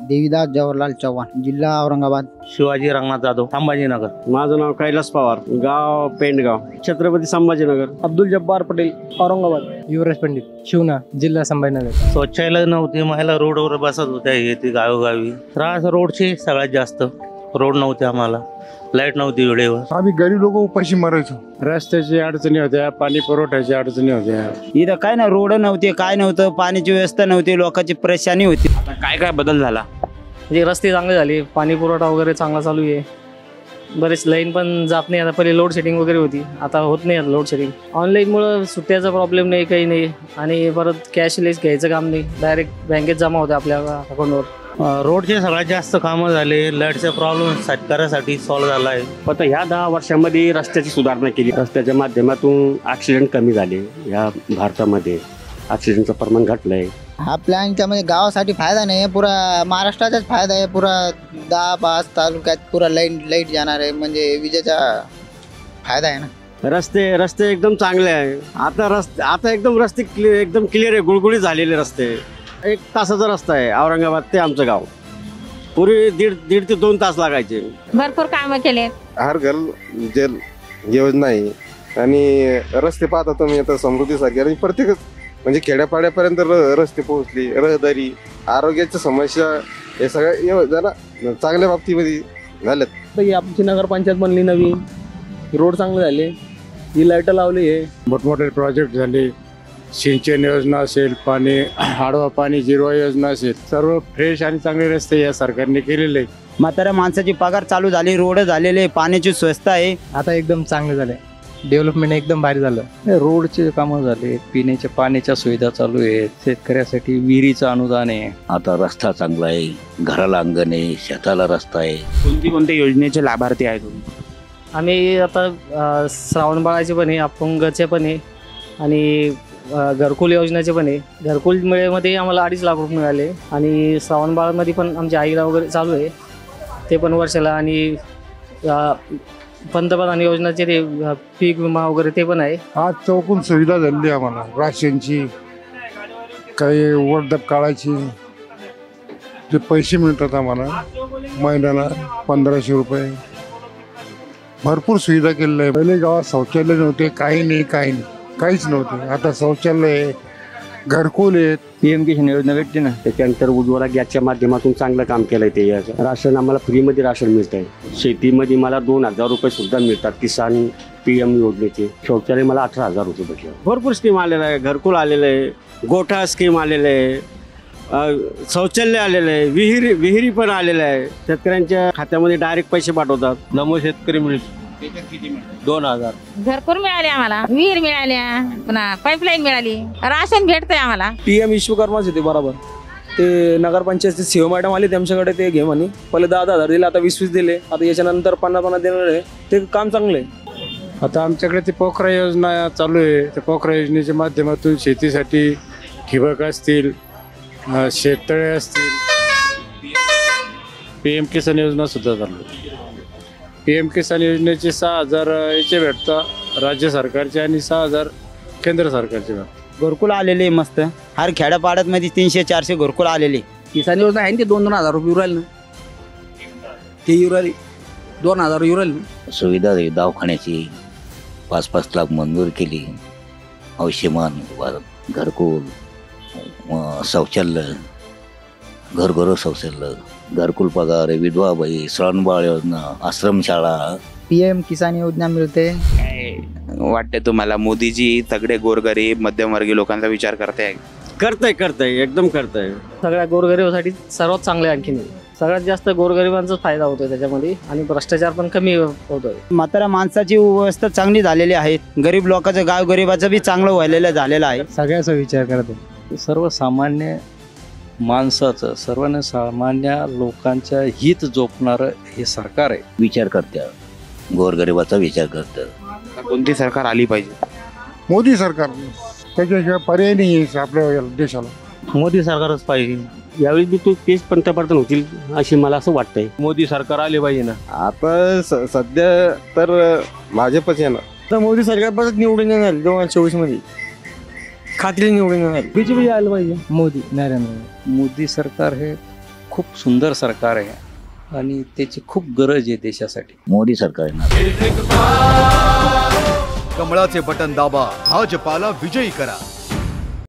देवीदास जवाहरलाल चव्हाण, जिल्हा औरंगाबाद. शिवाजी रंगनाथ जाधव, संभाजीनगर. माझं नाव कैलास पवार, गाव पेंडगाव, छत्रपती संभाजीनगर. अब्दुल जब्बार पटेल, औरंगाबाद. युवराज पंडित, शिवना, जिल्हा संभाजीनगर. शौचालय नव्हते, महिला रोडवर बसत होत्या येते गावोगावी. त्रास रोडचे सगळ्यात जास्त. रोड नव्हते, आम्हाला लाईट नव्हती वेळेवर. आम्ही गरीब लोक उपाशी मरायचो. रस्त्याची अडचणी होत्या, पाणी पुरवठ्याची अडचणी होत्या. इथं काय ना, रोड नव्हते, काय नव्हतं, पाण्याची व्यवस्था नव्हती, लोकांची परेशानी होती. काय काय बदल झाला? म्हणजे रस्ते चांगले झाले, पाणी पुरवठा वगैरे चांगला चालू आहे. बरेच लाईन पण जात नाही आता. पहिले लोड शेडिंग वगैरे होती, आता होत नाही लोड शेडिंग. ऑनलाईनमुळं सुट्ट्याचा प्रॉब्लेम नाही, काही नाही. आणि परत कॅशलेस घ्यायचं काम नाही, डायरेक्ट बँकेत जमा होते आपल्या अकाउंटवर. रोडचे सगळ्यात जास्त कामं झाले. लाईटचा प्रॉब्लेम शेतकऱ्यासाठी सॉल्व्ह झाला आहे. पण ह्या 10 वर्षांमध्ये रस्त्याची सुधारणा केली. रस्त्याच्या माध्यमातून ॲक्सिडेंट कमी झाले. या भारतामध्ये ॲक्सिडेंटचं प्रमाण घटलंय. आपल्या याच्यामध्ये गावासाठी फायदा नाही आहे, पुरा महाराष्ट्राचाच फायदा आहे. पुरा 10-5 तालुक्यात पुरा लाईट जाणार आहे, म्हणजे विजेचा फायदा आहे ना. रस्ते एकदम चांगले आहे. आता एकदम रस्ते एकदम क्लिअर आहे, गुळगुळीत झालेले रस्ते. 1 तासाचा रस्ता आहे औरंगाबाद ते आमचं गाव. पूर्वी दीड ते 2 तास लागायचे. भरपूर कामं केले. हर घर जल योजना आहे आणि रस्ते पाहता तुम्ही आता समृद्धीसारखे आणि प्रत्येकच म्हणजे खेड्यापाड्यापर्यंत रस्ते पोहोचले. रहदारी, आरोग्याच्या समस्या हे सगळ्या जरा चांगल्या बाबतीमध्ये झाल्यात. आमची नगरपंचायत बनली नवीन, रोड चांगले झाले, ही लाईट लावली आहे, मोठमोठे प्रोजेक्ट झाले. सिंचन योजना असेल, पाणी आडवा पाणी जिरवा योजना असेल, सर्व फ्रेश आणि चांगले रस्ते या सरकारने केलेले आहे. म्हाताऱ्या माणसाची पगार चालू झाली, रोड झालेले, पाण्याची स्वस्त आहे. आता एकदम चांगले झाले, डेव्हलपमेंट एकदम भारी झालं. रोडचे कामं झाले, पिण्याच्या पाण्याच्या सुविधा चालू आहेत, शेतकऱ्यासाठी विहिरीचं अनुदान आहे. आता रस्ता चांगला आहे, घराला अंगण आहे, शेताला रस्ता आहे. कोणत्या योजनेचे लाभार्थी आहे तुम्ही? आम्ही आता श्रावणबाळाचे पण आहे, अपंगचे पण आहे आणि घरकुल योजनेचे पण आहे. घरकुल मिळेमध्ये आम्हाला 2.5 लाख रुपये मिळाले आणि श्रावणबाळामध्ये पण आमच्या आईला वगैरे चालू आहे, ते पण वर्षाला. आणि पंतप्रधान योजनेचे ते पीक विमा वगैरे ते पण आहे. आज चौकून सुविधा झाली आम्हाला, राशनची, काही वर्धप काळाची, जे पैसे मिळतात आम्हाला महिन्याला 1500 रुपये. भरपूर सुविधा केलेल्या आहे. पहिले गावात शौचालय नव्हते, काहीच नव्हते. आता शौचालय, घरकुल आहेत. PM किसान योजना भेटते ना, त्याच्यानंतर उज्ज्वला गॅसच्या माध्यमातून चांगलं काम केलंय. ते राशन आम्हाला फ्रीमध्ये राशन मिळत आहे. शेतीमध्ये मला 2000 रुपये सुद्धा मिळतात किसान PM योजनेचे. शौचालय मला 18,000 रुपये भेटले. भरपूर स्कीम आलेलं आहे. घरकुल आलेलं आहे, गोठा स्कीम आलेलं आहे, शौचालय आलेलं आहे, विहिरी पण आलेलं आहे. शेतकऱ्यांच्या खात्यामध्ये डायरेक्ट पैसे पाठवतात. नमो शेतकरी मिळतो 2000. घरकुल मिळाले आम्हाला, विहीर मिळाल्या, पुन्हा पाईपलाईन मिळाली, राशन भेटतंय आम्हाला. PM विश्वकर्माच होते बरोबर. ते नगरपंचायतचे CEO मॅडम आले, त्यांच्याकडे ते घे म्हणे. पहिले 10,000 दिले, आता 20 दिले. आता याच्यानंतर 50 देणार आहे. ते काम चांगलं आहे. आता आमच्याकडे ते पोखरा योजना चालू आहे. त्या पोखरा योजनेच्या माध्यमातून शेतीसाठी ठिबक असतील, शेततळे असतील. PM किसान योजना सुद्धा चालू आहे. PM किसान योजनेचे 6,000 याचे भेटतात राज्य सरकारचे आणि 6,000 केंद्र सरकारचे भेटतात. घरकुल आलेले मस्त, हर खेड्यापाड्यात मध्ये 300-400 घरकुल आलेले. किसान योजना आहे ते 2-2 हजार रुपये उरायला ना, ते उरायली 2,000 उरायला. सुविधा आहे दवाखान्याची, 5-5 लाख मंजूर केली. आयुष्यमान, घरकुल, शौचालय, घरघर शौचालय, घरकुल पगार, विधवा बाई, श्रावणबाळ योजना, आश्रमशाळा. PM किसान योजना मिळते. काय वाटते तुम्हाला? मोदीजी सगळे गोरगरीब मध्यमवर्गीय लोकांचा विचार करताय? करताय एकदम करताय. सगळ्या गोरगरिबासाठी सर्वात चांगले. आणखीन सगळ्यात जास्त गोरगरिबांचाच फायदा होतोय त्याच्यामध्ये आणि भ्रष्टाचार पण कमी होतोय. म्हाताऱ्या माणसाची व्यवस्था चांगली झालेली आहे. गरीब लोकांचं, गाव गरिबाचं बी चांगलं व्हायला झालेलं आहे. सगळ्याचा विचार करते. सर्वसामान्य माणसाचं, सर्वसामान्य लोकांच्या हित जोपणारं हे सरकार आहे. विचार करतात, गोरगरिबाचा विचार करतात. कोणती सरकार आली पाहिजे? मोदी सरकार, त्याच्याशिवाय पर्याय नाही आहे आपल्या देशाला. मोदी सरकारच पाहिजे. यावेळी बी तेच पंतप्रधान होतील अशी मला असं वाटतंय. मोदी सरकार आले पाहिजे ना. आता सध्या तर भाजपच आहे ना. तर मोदी सरकार परत निवडून येणार 2024 मध्ये, खात्री निवडून येणार. BJP यायला पाहिजे. मोदी, नरेंद्र मोदी सरकार हे खूप सुंदर सरकार आहे आणि त्याची खूप गरज आहे देशासाठी. मोदी सरकार येणार. कमळाचे बटन दाबा, भाजपाला विजयी करा.